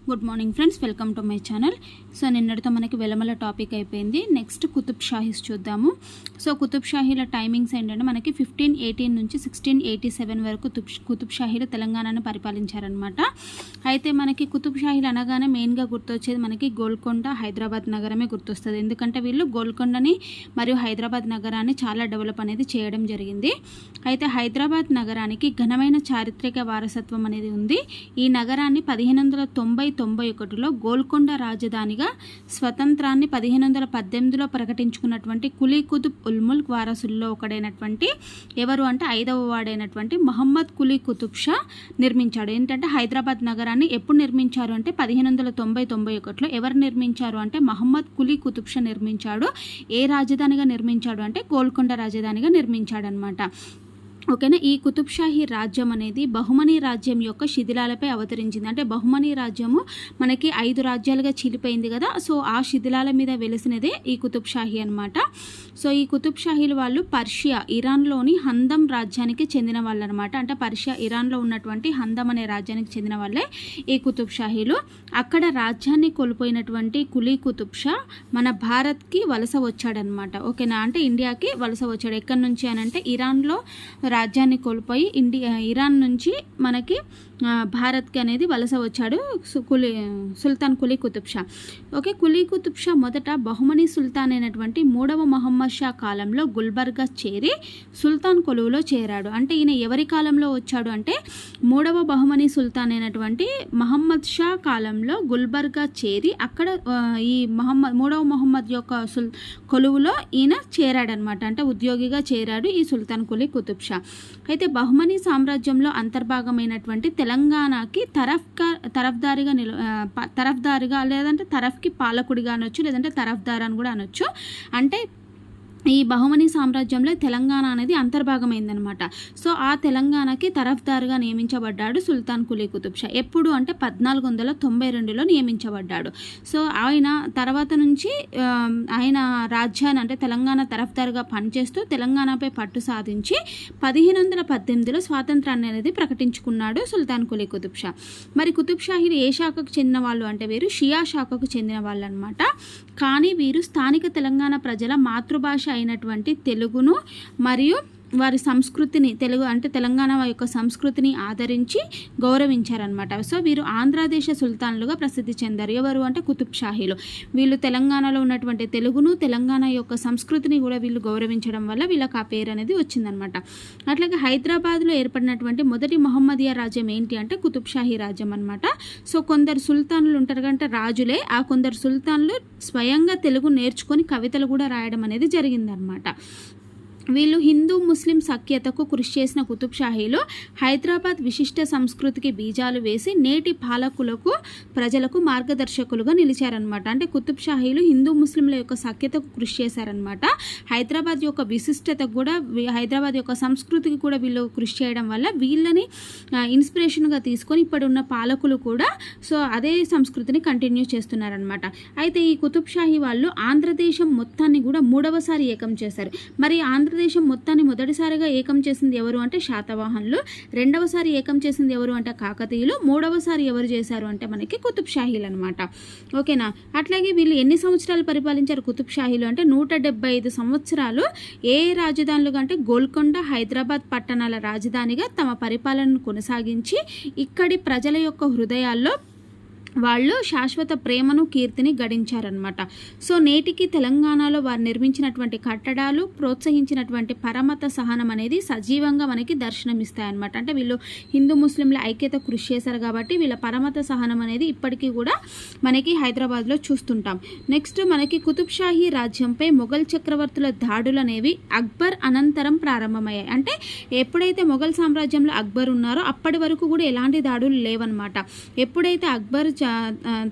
Good morning friends, welcome to my channel. So నిన్నటితో మనకి వెలమల టాపిక్ అయిపోయింది. నెక్స్ట్ కుతుబ్ షాహీస్ చూద్దాము. సో కుతుబ్ షాహీల టైమింగ్స్ ఏంటంటే మనకి 1518 నుంచి 1687 వరకు కుతుబ్ షాహీలు తెలంగాణను పరిపాలించారనమాట. అయితే మనకి కుతుబ్ షాహీలు అనగానే మెయిన్గా గుర్తొచ్చేది మనకి గోల్కొండ, హైదరాబాద్ నగరమే గుర్తొస్తుంది. ఎందుకంటే వీళ్ళు గోల్కొండని మరియు హైదరాబాద్ నగరాన్ని చాలా డెవలప్ అనేది చేయడం జరిగింది. అయితే హైదరాబాద్ నగరానికి ఘనమైన చారిత్రక వారసత్వం అనేది ఉంది. ఈ నగరాన్ని 1591లో గోల్కొండ రాజధానిగా స్వతంత్రాన్ని 1518లో ప్రకటించుకున్నటువంటి కులీ కుతుబ్ ఉల్ ముల్క్ వారసుల్లో ఒకడైనటువంటి ఎవరు అంటే 5వ వాడైనటువంటి మహమ్మద్ కులీ కుతుబ్ షా నిర్మించాడు. ఏంటంటే హైదరాబాద్ నగరాన్ని ఎప్పుడు నిర్మించారు అంటే 1591లో. ఎవరు నిర్మించారు అంటే మహమ్మద్ కులీ కుతుబ్ షా నిర్మించాడు. ఏ రాజధానిగా నిర్మించాడు అంటే గోల్కొండ రాజధానిగా నిర్మించాడు అనమాట. ఓకేనా. ఈ కుతుబ్ షాహీ రాజ్యం అనేది బహుమనీ రాజ్యం యొక్క శిథిలాలపై అవతరించింది. అంటే బహుమనీ రాజ్యము మనకి 5 రాజ్యాలుగా చీలిపోయింది కదా. సో ఆ శిథిలాల మీద వెలిసినదే ఈ కుతుబ్ షాహీ అనమాట. సో ఈ కుతుబ్ షాహీలు వాళ్ళు పర్షియా, ఇరాన్లోని హందం రాజ్యానికి చెందిన వాళ్ళు అనమాట. అంటే పర్షియా, ఇరాన్లో ఉన్నటువంటి హందం అనే రాజ్యానికి చెందిన వాళ్ళే ఈ కుతుబ్ షాహీలు. అక్కడ రాజ్యాన్ని కోల్పోయినటువంటి కులీ కుతుబ్ షా మన భారత్కి వలస వచ్చాడనమాట. ఓకేనా. అంటే ఇండియాకి వలస వచ్చాడు. ఎక్కడి నుంచి అని అంటే ఇరాన్లో రాజ్యాన్ని కోల్పోయి ఇరాన్ నుంచి మనకి భారత్కి అనేది వలస వచ్చాడు సుల్తాన్ కులీ కుతుబ్ షా. ఓకే. కులీ కుతుబ్ షా మొదట బహుమనీ సుల్తాన్ అయినటువంటి 3వ మహమ్మద్ షా కాలంలో గుల్బర్గా చేరి సుల్తాన్ కొలువులో చేరాడు. అంటే ఈయన ఎవరి కాలంలో వచ్చాడు అంటే 3వ బహుమనీ సుల్తాన్ అయినటువంటి మహమ్మద్ షా కాలంలో గుల్బర్గా చేరి అక్కడ ఈ 3వ మహమ్మద్ యొక్క కొలువులో ఈయన చేరాడనమాట. అంటే ఉద్యోగిగా చేరాడు ఈ సుల్తాన్ కులీ కుతుబ్ షా. అయితే బహుమనీ సామ్రాజ్యంలో అంతర్భాగమైనటువంటి తెలంగాణకి తరఫ్దారిగా లేదంటే తరఫ్కి పాలకుడిగా అనొచ్చు, లేదంటే తరఫ్దార్ అని కూడా అనొచ్చు. అంటే ఈ బహుమనీ సామ్రాజ్యంలో తెలంగాణ అనేది అంతర్భాగమైందనమాట. సో ఆ తెలంగాణకి తరఫ్దారుగా నియమించబడ్డాడు సుల్తాన్ కులీ కుతుబ్ షా. ఎప్పుడు అంటే 1492లో నియమించబడ్డాడు. సో ఆయన తర్వాత నుంచి ఆయన రాజ్యాన్ని అంటే తెలంగాణ తరఫ్దారుగా పనిచేస్తూ తెలంగాణపై పట్టు సాధించి 1518లో స్వాతంత్రాన్ని అనేది ప్రకటించుకున్నాడు సుల్తాన్ కులీ కుతుబ్ షా. మరి కుతుబ్ షాహీలు ఏ శాఖకు చెందిన వాళ్ళు అంటే వీరు షియా శాఖకు చెందిన వాళ్ళు అనమాట. కానీ వీరు స్థానిక తెలంగాణ ప్రజల మాతృభాష అయినటువంటి తెలుగును మరియు వారి సంస్కృతిని, తెలుగు అంటే తెలంగాణ యొక్క సంస్కృతిని ఆదరించి గౌరవించారనమాట. సో వీరు ఆంధ్రదేశ సుల్తాన్లుగా ప్రసిద్ధి చెందారు. ఎవరు అంటే కుతుబ్ షాహీలు. వీళ్ళు తెలంగాణలో ఉన్నటువంటి తెలుగును, తెలంగాణ యొక్క సంస్కృతిని కూడా వీళ్ళు గౌరవించడం వల్ల వీళ్ళకి ఆ పేరు అనేది వచ్చిందనమాట. అట్లాగే హైదరాబాద్లో ఏర్పడినటువంటి మొదటి మొహమ్మదియా రాజ్యం ఏంటి అంటే కుతుబ్ షాహీ రాజ్యం అనమాట. సో కొందరు సుల్తాన్లు ఉంటారు అంటే రాజులే, ఆ కొందరు సుల్తాన్లు స్వయంగా తెలుగు నేర్చుకొని కవితలు కూడా రాయడం అనేది జరిగిందనమాట. వీళ్ళు హిందూ ముస్లిం సఖ్యతకు కృషి చేసిన కుతుబ్ షాహీలు హైదరాబాద్ విశిష్ట సంస్కృతికి బీజాలు వేసి నేటి పాలకులకు, ప్రజలకు మార్గదర్శకులుగా నిలిచారనమాట. అంటే కుతుబ్ షాహీలు హిందూ ముస్లింల యొక్క సఖ్యతకు కృషి చేశారనమాట. హైదరాబాద్ యొక్క విశిష్టతకు కూడా, హైదరాబాద్ యొక్క సంస్కృతికి కూడా వీళ్ళు కృషి చేయడం వల్ల వీళ్ళని ఇన్స్పిరేషన్గా తీసుకొని ఇప్పుడున్న పాలకులు కూడా సో అదే సంస్కృతిని కంటిన్యూ చేస్తున్నారనమాట. అయితే ఈ కుతుబ్ షాహీ వాళ్ళు ఆంధ్రదేశం మొత్తాన్ని కూడా 3వసారి ఏకం చేశారు. మరి ఆంధ్రదేశం మొత్తాన్ని మొదటిసారిగా ఏకం చేసింది ఎవరు అంటే శాతవాహనులు, 2వసారి ఏకం చేసింది ఎవరు అంటే కాకతీయులు, 3వసారి ఎవరు చేశారు అంటే మనకి కుతుబ్ షాహీలు అనమాట. ఓకేనా. అట్లాగే వీళ్ళు ఎన్ని సంవత్సరాలు పరిపాలించారు కుతుబ్ షాహీలు అంటే 175 సంవత్సరాలు ఏ రాజధానులుగా అంటే గోల్కొండ, హైదరాబాద్ పట్టణాల రాజధానిగా తమ పరిపాలనను కొనసాగించి ఇక్కడి ప్రజల యొక్క హృదయాల్లో వాళ్ళు శాశ్వత ప్రేమను, కీర్తిని గడించారనమాట. సో నేటికి తెలంగాణలో వారు నిర్మించినటువంటి కట్టడాలు, ప్రోత్సహించినటువంటి పరమత సహనం అనేది సజీవంగా మనకి దర్శనమిస్తాయన్నమాట. అంటే వీళ్ళు హిందూ ముస్లింల ఐక్యత కృషి చేశారు కాబట్టి వీళ్ళ పరమత సహనం అనేది ఇప్పటికీ కూడా మనకి హైదరాబాద్లో చూస్తుంటాం. నెక్స్ట్ మనకి కుతుబ్ షాహీ రాజ్యంపై మొఘల్ చక్రవర్తుల దాడులు అనేవి అక్బర్ అనంతరం ప్రారంభమయ్యాయి. అంటే ఎప్పుడైతే మొఘల్ సామ్రాజ్యంలో అక్బర్ ఉన్నారో అప్పటి వరకు కూడా ఎలాంటి దాడులు లేవన్నమాట. ఎప్పుడైతే అక్బర్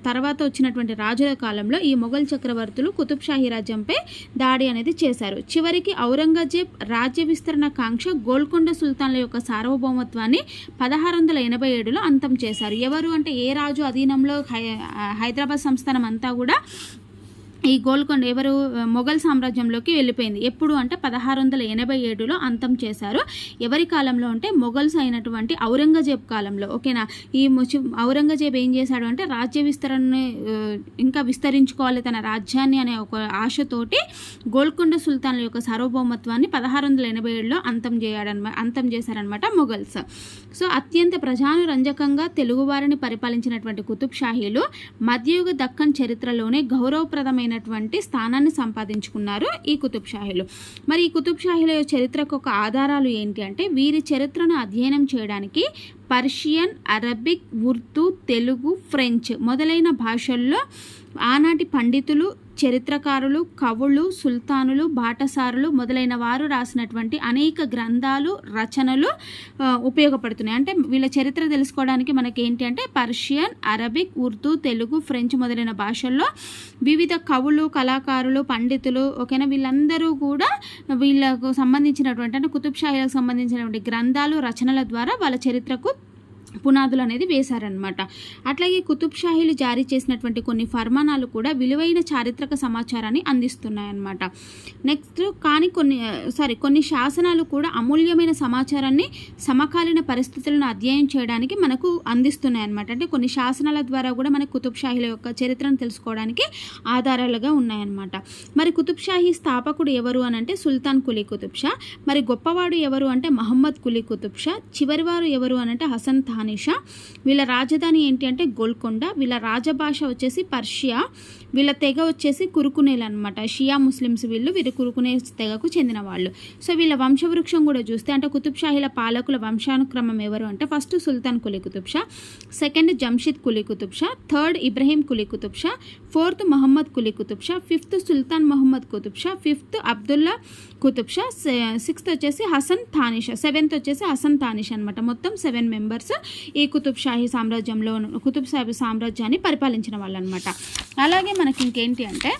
తర్వాత వచ్చినటువంటి రాజుల కాలంలో ఈ మొఘల్ చక్రవర్తులు కుతుబ్ షాహీ రాజ్యంపై దాడి అనేది చేశారు. చివరికి ఔరంగజేబ్ రాజ్య విస్తరణ కాంక్ష గోల్కొండ సుల్తాన్ల యొక్క సార్వభౌమత్వాన్ని 1687లో అంతం చేశారు. ఎవరు అంటే ఏ రాజు అధీనంలో హైదరాబాద్ సంస్థానం అంతా కూడా ఈ గోల్కొండ ఎవరు మొఘల్ సామ్రాజ్యంలోకి వెళ్ళిపోయింది. ఎప్పుడు అంటే 1687లో అంతం చేశారు. ఎవరి కాలంలో అంటే మొఘల్స్ అయినటువంటి ఔరంగజేబ్ కాలంలో. ఓకేనా. ఈ ఔరంగజేబ్ ఏం చేశాడు అంటే రాజ్య విస్తరణని ఇంకా విస్తరించుకోవాలి తన రాజ్యాన్ని అనే ఒక ఆశతోటి గోల్కొండ సుల్తాన్ల యొక్క సార్వభౌమత్వాన్ని 1687లో అంతం చేశారనమాట మొఘల్స్. సో అత్యంత ప్రజానురంజకంగా తెలుగువారిని పరిపాలించినటువంటి కుతుబ్ షాహీలు మధ్యయుగ దక్కన్ చరిత్రలోనే గౌరవప్రదమైన స్థానాన్ని సంపాదించుకున్నారు ఈ కుతుబ్ షాహీలు. మరి ఈ కుతుబ్ షాహీల చరిత్రకు ఒక ఆధారాలు ఏంటి అంటే వీరి చరిత్రను అధ్యయనం చేయడానికి Persian, Arabic, Urdu, Telugu, French మొదలైన భాషల్లో ఆనాటి పండితులు, చరిత్రకారులు, కవులు, సుల్తానులు, బాటసారులు మొదలైన వారు రాసినటువంటి అనేక గ్రంథాలు, రచనలు ఉపయోగపడుతున్నాయి. అంటే వీళ్ళ చరిత్ర తెలుసుకోవడానికి మనకి ఏంటి అంటే Persian, Arabic, Urdu, Telugu, French మొదలైన భాషల్లో వివిధ కవులు, కళాకారులు, పండితులు ఓకేనా వీళ్ళందరూ కూడా వీళ్ళకు సంబంధించినటువంటి అంటే కుతుబ్ షాహీలకు సంబంధించినటువంటి గ్రంథాలు, రచనల ద్వారా వాళ్ళ చరిత్రకు పునాదులు అనేది వేశారనమాట. అట్లాగే కుతుబ్ షాహీలు జారీ చేసినటువంటి కొన్ని ఫర్మానాలు కూడా విలువైన చారిత్రక సమాచారాన్ని అందిస్తున్నాయన్నమాట. నెక్స్ట్ కానీ కొన్ని శాసనాలు కూడా అమూల్యమైన సమాచారాన్ని సమకాలీన పరిస్థితులను అధ్యయనం చేయడానికి మనకు అందిస్తున్నాయన్నమాట. అంటే కొన్ని శాసనాల ద్వారా కూడా మనకు కుతుబ్ షాహీల యొక్క చరిత్రను తెలుసుకోవడానికి ఆధారాలుగా ఉన్నాయన్నమాట. మరి కుతుబ్ షాహీ స్థాపకుడు ఎవరు అని అంటే సుల్తాన్ కులీ కుతుబ్ షా. మరి గొప్పవాడు ఎవరు అంటే మహమ్మద్ కులీ కుతుబ్ షా. చివరివారు ఎవరు అని అంటే హసన్ తానిషా. వీళ్ళ రాజధాని ఏంటి అంటే గోల్కొండ. వీళ్ళ రాజభాష వచ్చేసి పర్షియా. వీళ్ళ తెగ వచ్చేసి కురుకునేలు అనమాట. షియా ముస్లిమ్స్ వీరు కురుకునే తెగకు చెందిన వాళ్ళు. సో వీళ్ళ వంశవృక్షం కూడా చూస్తే అంటే కుతుబ్ షాహీల పాలకుల వంశానుక్రమం ఎవరు అంటే first Sultan Quli Qutb Shah, second Jamshid Quli Qutb Shah, third Ibrahim Quli Qutb Shah, fourth Muhammad Quli Qutb Shah, fifth Sultan Muhammad Qutb Shah, fifth Abdullah Qutb Shah, sixth వచ్చేసి హసన్ తానిషా, సెవెంత్ వచ్చేసి హసన్ తానిషా అనమాట. మొత్తం 7 మెంబర్స్ ఈ కుతుబ్ షాహీ సామ్రాజ్యాన్ని పరిపాలించిన వాళ్ళు అనమాట. అలాగే మనకి ఇంకేంటి అంటే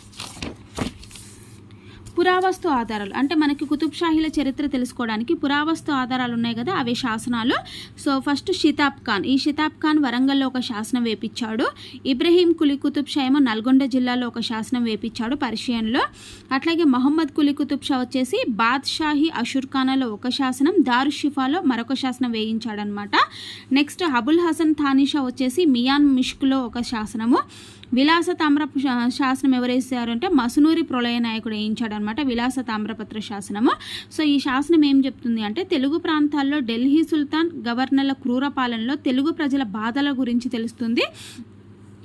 పురావస్తు ఆధారాలు. అంటే మనకి కుతుబ్ షాహీల చరిత్ర తెలుసుకోవడానికి పురావస్తు ఆధారాలు ఉన్నాయి కదా, అవే శాసనాలు. So first Shitab Khan. ఈ షితాబ్ ఖాన్ వరంగల్లో ఒక శాసనం వేపించాడు. ఇబ్రహీం కులీ కుతుబ్ షా ఏమో నల్గొండ జిల్లాలో ఒక శాసనం వేపించాడు పర్షియన్లో. అట్లాగే మహమ్మద్ కులీ కుతుబ్ షా వచ్చేసి బాద్షాహీ అషుర్ఖానాలో ఒక శాసనం, దారుషిఫాలో మరొక శాసనం వేయించాడనమాట. నెక్స్ట్ అబుల్ హసన్ థానిషా వచ్చేసి మియాన్ మిష్క్లో ఒక శాసనము. విలాస తామ్ర శాసనం ఎవరు వేసారు అంటే మసునూరి ప్రళయ నాయకుడు వేయించాడనమాట విలాస తామ్రపత్ర శాసనము. సో ఈ శాసనం ఏం చెప్తుంది అంటే తెలుగు ప్రాంతాల్లో ఢిల్లీ సుల్తాన్ గవర్నర్ల క్రూర పాలనలో తెలుగు ప్రజల బాధల గురించి తెలుస్తుంది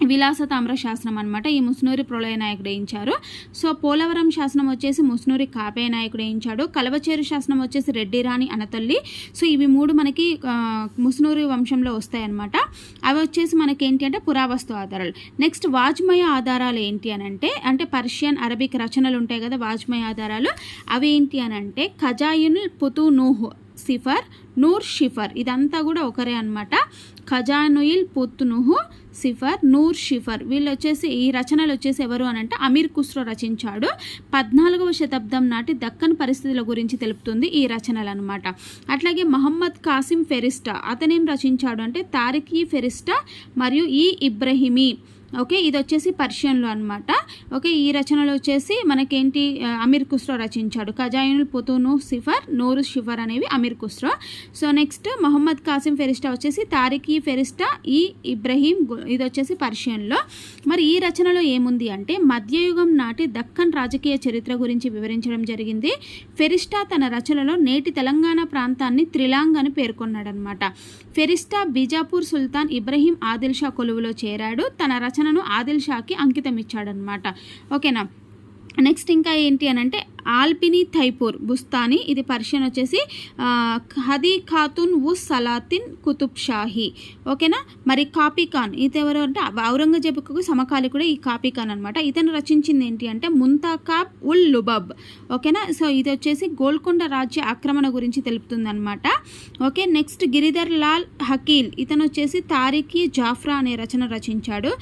విలాస తామ్ర శాసనం అనమాట. ఈ ముస్నూరి ప్రళయ నాయకుడు వేయించారు. సో పోలవరం శాసనం వచ్చేసి ముస్నూరి కాపే నాయకుడు వేయించాడు. కలవచేరు శాసనం వచ్చేసి రెడ్డి రాణి అనతల్లి. సో ఇవి 3 మనకి ముస్నూరి వంశంలో వస్తాయన్నమాట. అవి వచ్చేసి మనకి ఏంటి అంటే పురావస్తు ఆధారాలు. నెక్స్ట్ వాజ్మయ ఆధారాలు ఏంటి అని అంటే పర్షియన్, అరబిక్ రచనలు ఉంటాయి కదా వాజ్మయ ఆధారాలు. అవి ఏంటి అని అంటే ఖజాయినుల్ పుతునూహ్ సిఫర్, నూర్ షిఫర్ ఇదంతా కూడా ఒకరే అనమాట. ఖజానుయిల్ పుతునుహు సిఫర్, నూర్ షిఫర్ వీళ్ళు వచ్చేసి ఈ రచనలు వచ్చేసి ఎవరు అని అంటే అమీర్ ఖుస్రో రచించాడు. 14వ శతాబ్దం నాటి దక్కన్ పరిస్థితుల గురించి తెలుపుతుంది ఈ రచనలు అనమాట. అట్లాగే మహమ్మద్ కాసిం ఫెరిస్టా అతనేం రచించాడు అంటే తారిక్-ఈ ఫెరిస్టా మరియు ఈ ఇబ్రహిమీ. ఓకే ఇది వచ్చేసి పర్షియన్లో అనమాట. ఓకే ఈ రచనలు వచ్చేసి మనకేంటి అమీర్ ఖుస్రో రచించాడు. ఖజాయినుల్ పుతును సిఫర్, నూరు షిఫర్ అనేవి అమీర్ ఖుస్రో. సో నెక్స్ట్ మహమ్మద్ కాసిం ఫెరిస్టా వచ్చేసి తారిక్-ఈ ఫెరిస్టా, ఈ ఇబ్రహీం ఇది వచ్చేసి పర్షియన్లో. మరి ఈ రచనలో ఏముంది అంటే మధ్యయుగం నాటి దక్కన్ రాజకీయ చరిత్ర గురించి వివరించడం జరిగింది. ఫెరిస్టా తన రచనలో నేటి తెలంగాణ ప్రాంతాన్ని త్రిలాంగ్ అని పేర్కొన్నాడనమాట. ఫెరిస్టా బీజాపూర్ సుల్తాన్ ఇబ్రహీం ఆదిల్ షా కొలువులో చేరాడు. తన రచనను ఆదిల్ షాకి అంకితం ఇచ్చాడనమాట. ఓకేనా. నెక్స్ట్ ఇంకా ఏంటి అని అంటే ఆల్పిని థైపూర్ బుస్తాని ఇది పర్షియన్ వచ్చేసి హదీ ఖాతున్ ఉస్ సలాతిన్ కుతుబ్ షాహీ. ఓకేనా. మరి కాపీ ఖాన్ ఇది ఎవరు అంటే ఔరంగజేబుకు సమకాలికుడు ఈ కాపీ ఖాన్ అనమాట. ఇతను రచించింది ఏంటి అంటే ముంతాకాబ్ ఉల్ లుబబ్. ఓకేనా. సో ఇది వచ్చేసి గోల్కొండ రాజ్య ఆక్రమణ గురించి తెలుపుతుంది అనమాట. ఓకే నెక్స్ట్ గిరిధర్ లాల్ హకీల్ ఇతను వచ్చేసి తారిక్-ఈ జాఫ్రా అనే రచన రచించాడు.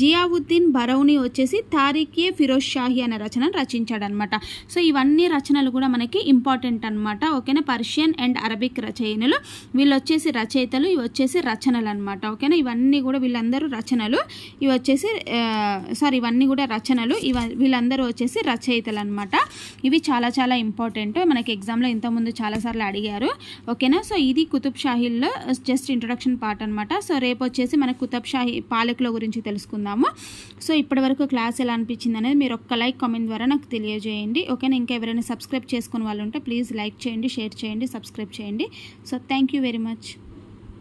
జియావుద్దీన్ బరౌని వచ్చేసి తారిక్-ఏ ఫిరోజ్ షాహీ అనే రచన రచించాడు అనమాట. సో ఇవన్నీ రచనలు కూడా మనకి ఇంపార్టెంట్ అనమాట. ఓకేనా. పర్షియన్ అండ్ అరబిక్ రచయితలు, వీళ్ళు వచ్చేసి రచయితలు, ఇవి వచ్చేసి రచనలు అనమాట. ఓకేనా. ఇవన్నీ కూడా వీళ్ళందరూ రచనలు, ఇవి వచ్చేసి ఇవన్నీ కూడా రచనలు, వీళ్ళందరూ వచ్చేసి రచయితలు అనమాట. ఇవి చాలా చాలా ఇంపార్టెంట్, మనకి ఎగ్జామ్లో ఇంతకుముందు చాలాసార్లు అడిగారు. ఓకేనా. సో ఇది కుతుబ్ షాహీల్లో జస్ట్ ఇంట్రొడక్షన్ పార్ట్ అనమాట. సో రేపు వచ్చేసి మన కుతుబ్ షాహీ పాలకుల గురించి తెలుసుకుందాము. సో ఇప్పటివరకు క్లాస్ ఎలా అనిపించింది అనేది మీరు ఒక్క లైక్ కామెంట్ ద్వారా నాకు తెలియజేయండి. ఓకేనా. ఇంకా ఎవరైనా సబ్స్క్రైబ్ చేసుకునే వాళ్ళు ఉంటే ప్లీజ్ లైక్ చేయండి, షేర్ చేయండి, సబ్స్క్రైబ్ చేయండి. So thank you very much.